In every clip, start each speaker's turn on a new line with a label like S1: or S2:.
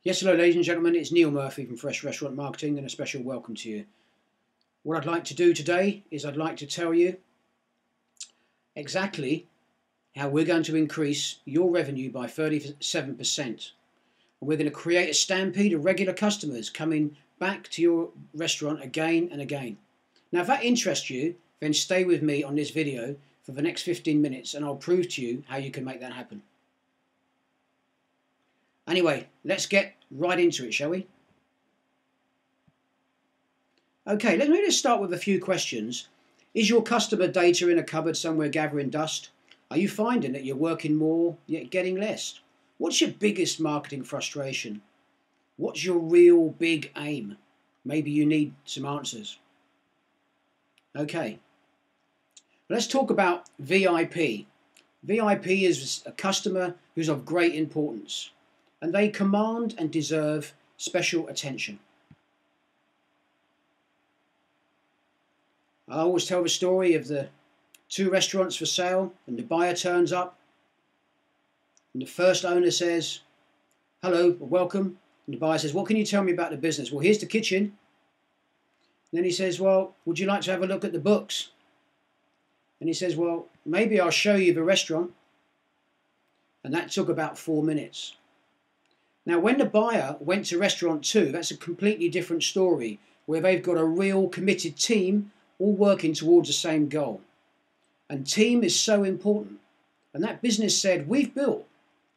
S1: Yes, hello ladies and gentlemen, it's Neil Murphy from Fresh Restaurant Marketing and a special welcome to you. What I'd like to do today is I'd like to tell you exactly how we're going to increase your revenue by 37%. And we're going to create a stampede of regular customers coming back to your restaurant again and again. Now if that interests you, then stay with me on this video for the next 15 minutes and I'll prove to you how you can make that happen. Anyway, let's get right into it, shall we? Okay, let me just start with a few questions. Is your customer data in a cupboard somewhere gathering dust? Are you finding that you're working more yet getting less? What's your biggest marketing frustration? What's your real big aim? Maybe you need some answers. Okay, let's talk about VIP. VIP is a customer who's of great importance, and they command and deserve special attention. I always tell the story of the two restaurants for sale, and the buyer turns up, and the first owner says, "Hello, welcome." And the buyer says, "What can you tell me about the business?" "Well, here's the kitchen." And then he says, "Well, would you like to have a look at the books?" And he says, "Well, maybe I'll show you the restaurant." And that took about 4 minutes. Now, when the buyer went to restaurant 2, that's a completely different story, where they've got a real committed team all working towards the same goal. And team is so important. And that business said, "We've built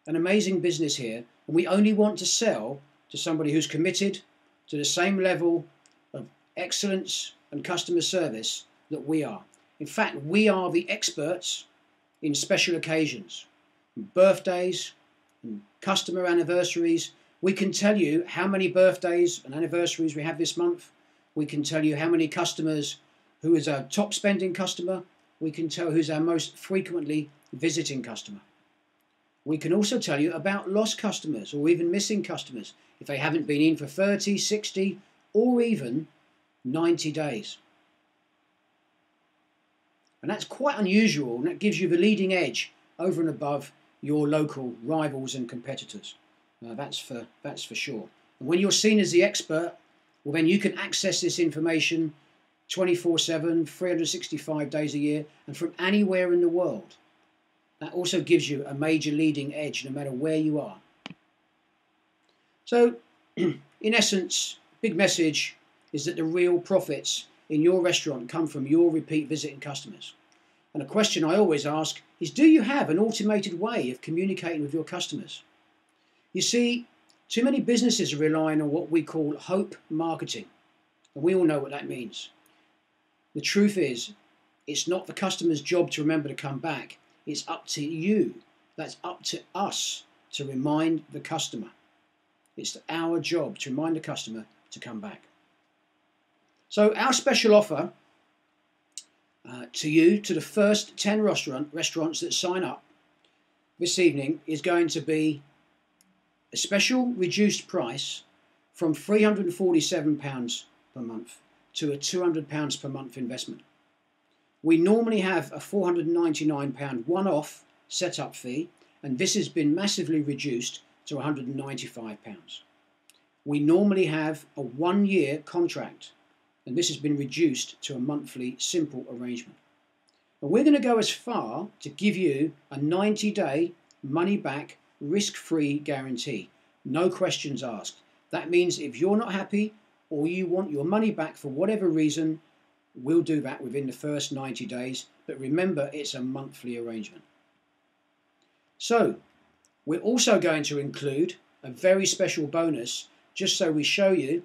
S1: an amazing business here, and we only want to sell to somebody who's committed to the same level of excellence and customer service that we are. In fact, we are the experts in special occasions, birthdays, and customer anniversaries. We can tell you how many birthdays and anniversaries we have this month. We can tell you how many customers, who is our top spending customer. We can tell who's our most frequently visiting customer. We can also tell you about lost customers or even missing customers if they haven't been in for 30, 60 or even 90 days. And that's quite unusual, and that gives you the leading edge over and above your local rivals and competitors. That's for sure. And when you're seen as the expert, well, then you can access this information 24/7, 365 days a year, and from anywhere in the world. That also gives you a major leading edge no matter where you are. So, in essence, big message is that the real profits in your restaurant come from your repeat visiting customers. And a question I always ask is, do you have an automated way of communicating with your customers? You see, too many businesses are relying on what we call hope marketing, and we all know what that means. The truth is, it's not the customer's job to remember to come back. It's up to you. That's up to us to remind the customer. It's our job to remind the customer to come back. So our special offer to the first 10 restaurants that sign up this evening is going to be a special reduced price from £347 per month to a £200 per month investment. We normally have a £499 one-off setup fee, and this has been massively reduced to £195. We normally have a 1-year contract, and this has been reduced to a monthly simple arrangement. And we're going to go as far to give you a 90-day money-back, risk-free guarantee. No questions asked. That means if you're not happy or you want your money back for whatever reason, we'll do that within the first 90 days. But remember, it's a monthly arrangement. So, we're also going to include a very special bonus just so we show you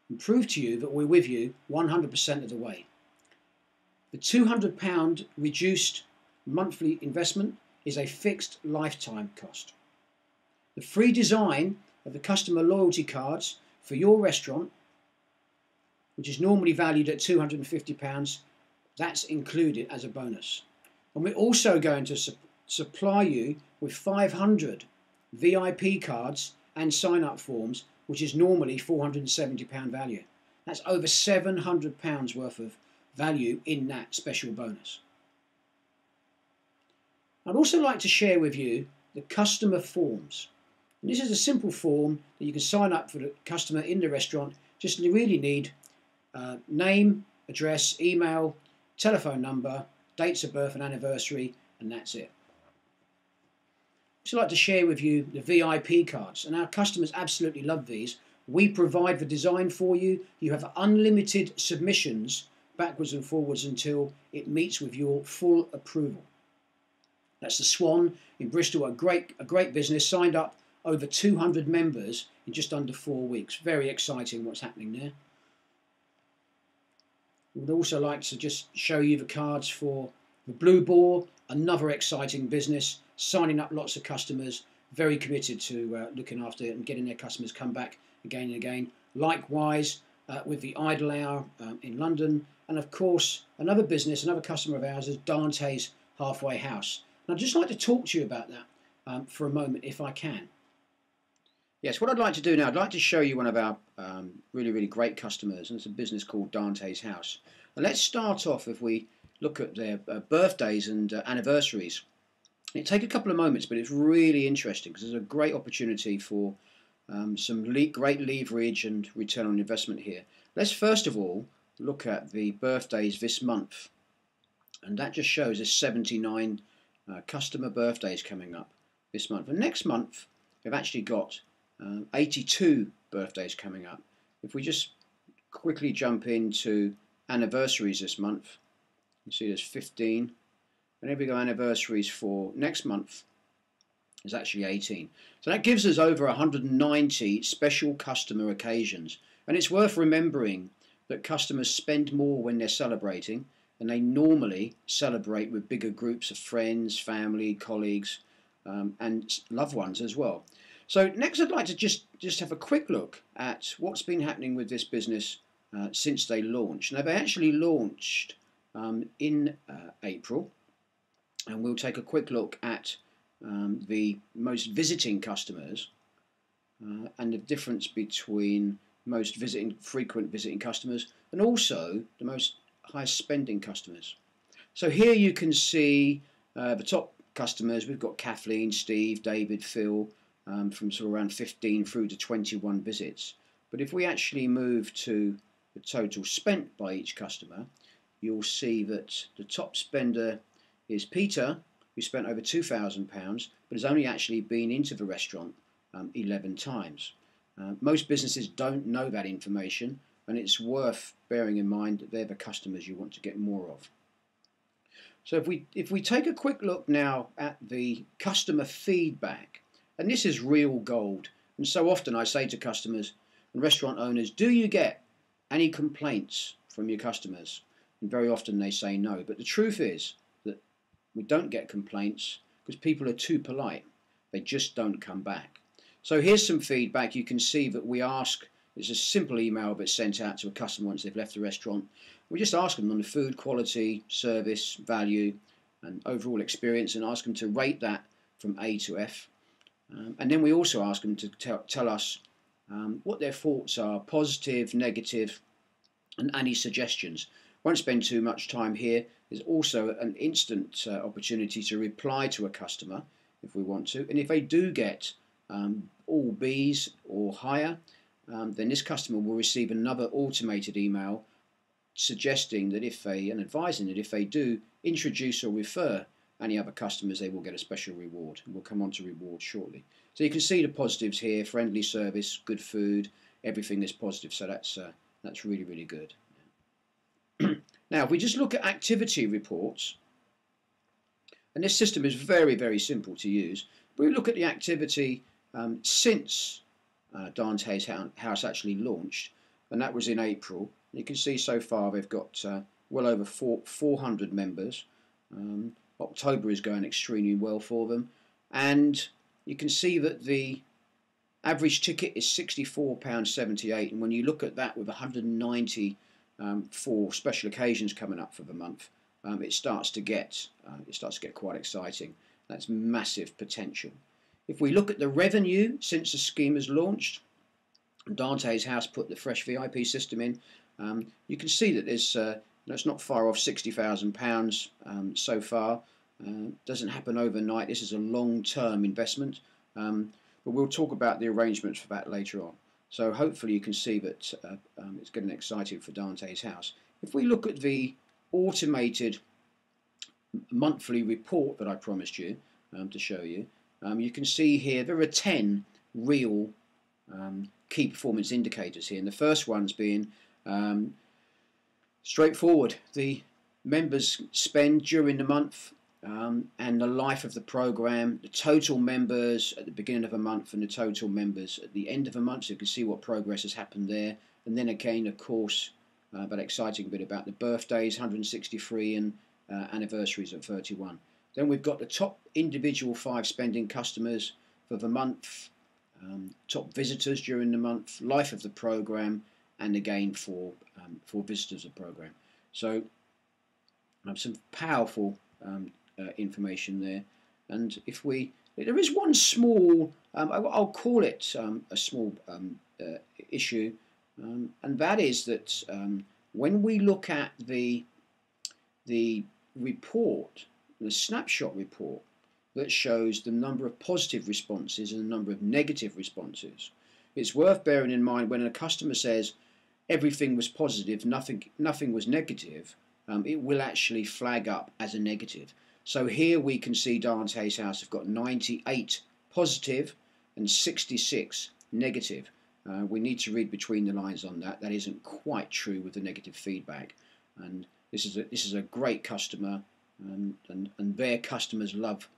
S1: and prove to you that we're with you 100% of the way. The £200 reduced monthly investment is a fixed lifetime cost. The free design of the customer loyalty cards for your restaurant, which is normally valued at £250, that's included as a bonus. And we're also going to supply you with 500 VIP cards and sign-up forms, which is normally £470 value. That's over £700 worth of value in that special bonus. I'd also like to share with you the customer forms. And this is a simple form that you can sign up for the customer in the restaurant. Just really need name, address, email, telephone number, dates of birth and anniversary, and that's it. I'd like to share with you the VIP cards, and our customers absolutely love these. We provide the design for you. You have unlimited submissions backwards and forwards until it meets with your full approval. That's the Swan in Bristol, a great business, signed up over 200 members in just under 4 weeks. Very exciting what's happening there. We'd also like to just show you the cards for the Blue Boar, another exciting business, signing up lots of customers, very committed to looking after it and getting their customers come back again and again. Likewise with the Idle Hour in London, and of course another business, another customer of ours is Dante's Halfway House. And I'd just like to talk to you about that for a moment if I can. Yes, what I'd like to do now, I'd like to show you one of our really great customers, and it's a business called Dante's House. And let's start off if we look at their birthdays and anniversaries. It takes a couple of moments, but it's really interesting because there's a great opportunity for some great leverage and return on investment here. Let's first of all look at the birthdays this month, and that just shows there's 79 customer birthdays coming up this month. And next month we've actually got 82 birthdays coming up. If we just quickly jump into anniversaries this month, you see there's 15, and here we go, anniversaries for next month is actually 18. So that gives us over 190 special customer occasions, and it's worth remembering that customers spend more when they're celebrating, and they normally celebrate with bigger groups of friends, family, colleagues, and loved ones as well. So next I'd like to just have a quick look at what's been happening with this business since they launched. Now they actually launched in April, and we'll take a quick look at the most visiting customers and the difference between most frequent visiting customers and also the most highest spending customers. So here you can see the top customers. We've got Kathleen, Steve, David, Phil, from sort of around 15 through to 21 visits. But if we actually move to the total spent by each customer, you'll see that the top spender is Peter, who spent over £2,000, but has only actually been into the restaurant 11 times. Most businesses don't know that information, and it's worth bearing in mind that they're the customers you want to get more of. So if we take a quick look now at the customer feedback, and this is real gold, and so often I say to customers and restaurant owners, do you get any complaints from your customers? And very often they say no, but the truth is that we don't get complaints because people are too polite. They just don't come back. So here's some feedback. You can see that we ask, it's a simple email that's sent out to a customer once they've left the restaurant. We just ask them on the food quality, service, value and overall experience, and ask them to rate that from A to F. And then we also ask them to tell us what their thoughts are, positive, negative, and any suggestions. Won't spend too much time here. There's also an instant opportunity to reply to a customer if we want to. And if they do get all Bs or higher, then this customer will receive another automated email suggesting that and advising that if they do introduce or refer any other customers, they will get a special reward. And we'll come on to reward shortly. So you can see the positives here: friendly service, good food, everything is positive. So that's really good. Now, if we just look at activity reports, and this system is very simple to use, but we look at the activity since Dante's House actually launched, and that was in April. You can see so far they've got well over 400 members. October is going extremely well for them, and you can see that the average ticket is £64.78, and when you look at that with 190 for special occasions coming up for the month, it starts to get quite exciting. That's massive potential. If we look at the revenue since the scheme has launched, Dante's House put the fresh VIP system in, you can see that there's it's not far off £60,000 so far. Doesn't happen overnight. This is a long-term investment. but we'll talk about the arrangements for that later on. So hopefully you can see that it's getting exciting for Dante's House. If we look at the automated monthly report that I promised you to show you, you can see here there are 10 real key performance indicators here, and the first one's being straightforward: the members spend during the month, and the life of the program, the total members at the beginning of a month and the total members at the end of a month, so you can see what progress has happened there. And then again, of course, that exciting bit about the birthdays, 163, and anniversaries at 31. Then we've got the top individual 5 spending customers for the month, top visitors during the month, life of the program, and again for visitors of the program. So some powerful information there. And if there is one small, I'll call it a small issue, and that is that when we look at the report, the snapshot report that shows the number of positive responses and the number of negative responses, it's worth bearing in mind when a customer says everything was positive, nothing was negative, it will actually flag up as a negative. So here we can see Dante's House have got 98 positive and 66 negative. We need to read between the lines on that. That isn't quite true with the negative feedback. And this is a great customer, and their customers love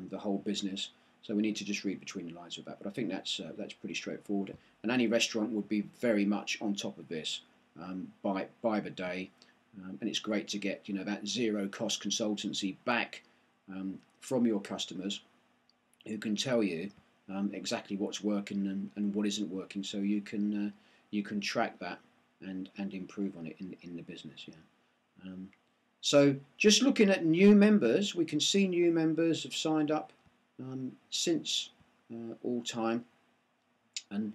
S1: the whole business. So we need to just read between the lines with that. But I think that's pretty straightforward. And any restaurant would be very much on top of this by the day. And it's great to get that zero cost consultancy back from your customers, who can tell you exactly what's working and what isn't working, so you can track that and improve on it in the business. Yeah. So just looking at new members, we can see new members have signed up since all time, and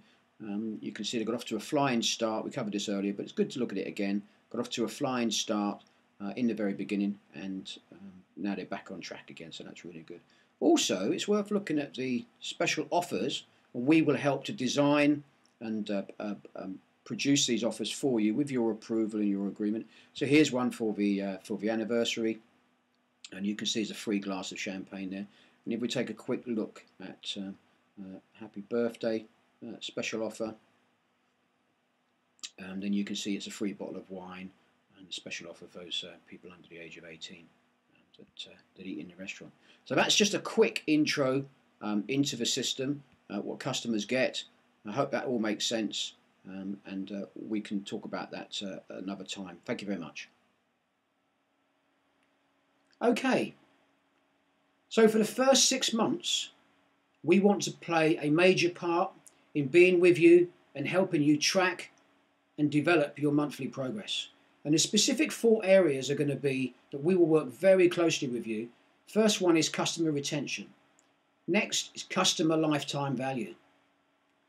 S1: you can see they got off to a flying start. We covered this earlier, but it's good to look at it again. Got off to a flying start in the very beginning, and now they're back on track again, so that's really good. Also, it's worth looking at the special offers. We will help to design and produce these offers for you with your approval and your agreement. So here's one for the anniversary, and you can see there's a free glass of champagne there. And if we take a quick look at happy birthday special offer, then you can see it's a free bottle of wine and a special offer for those people under the age of 18 that eat in the restaurant. So that's just a quick intro into the system, what customers get. I hope that all makes sense, and we can talk about that another time. Thank you very much. Okay, so for the first 6 months, we want to play a major part in being with you and helping you track and develop your monthly progress. And the specific 4 areas are going to be that we will work very closely with you. First one is customer retention. Next is customer lifetime value.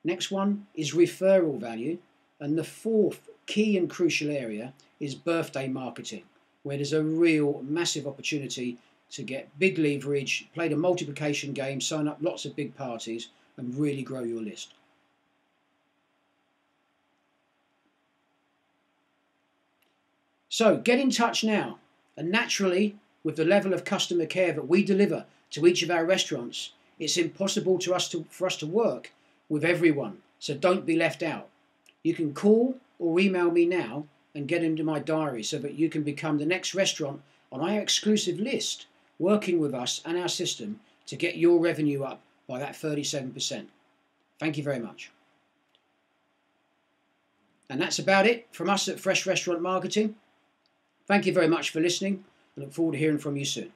S1: Next one is referral value. And the 4th key and crucial area is birthday marketing, where there's a real massive opportunity to get big leverage, play the multiplication game, sign up lots of big parties, and really grow your list. So get in touch now, and naturally, with the level of customer care that we deliver to each of our restaurants, it's impossible for us to work with everyone, so don't be left out. You can call or email me now and get into my diary so that you can become the next restaurant on our exclusive list, working with us and our system to get your revenue up by that 37%. Thank you very much. And that's about it from us at Fresh Restaurant Marketing. Thank you very much for listening. I look forward to hearing from you soon.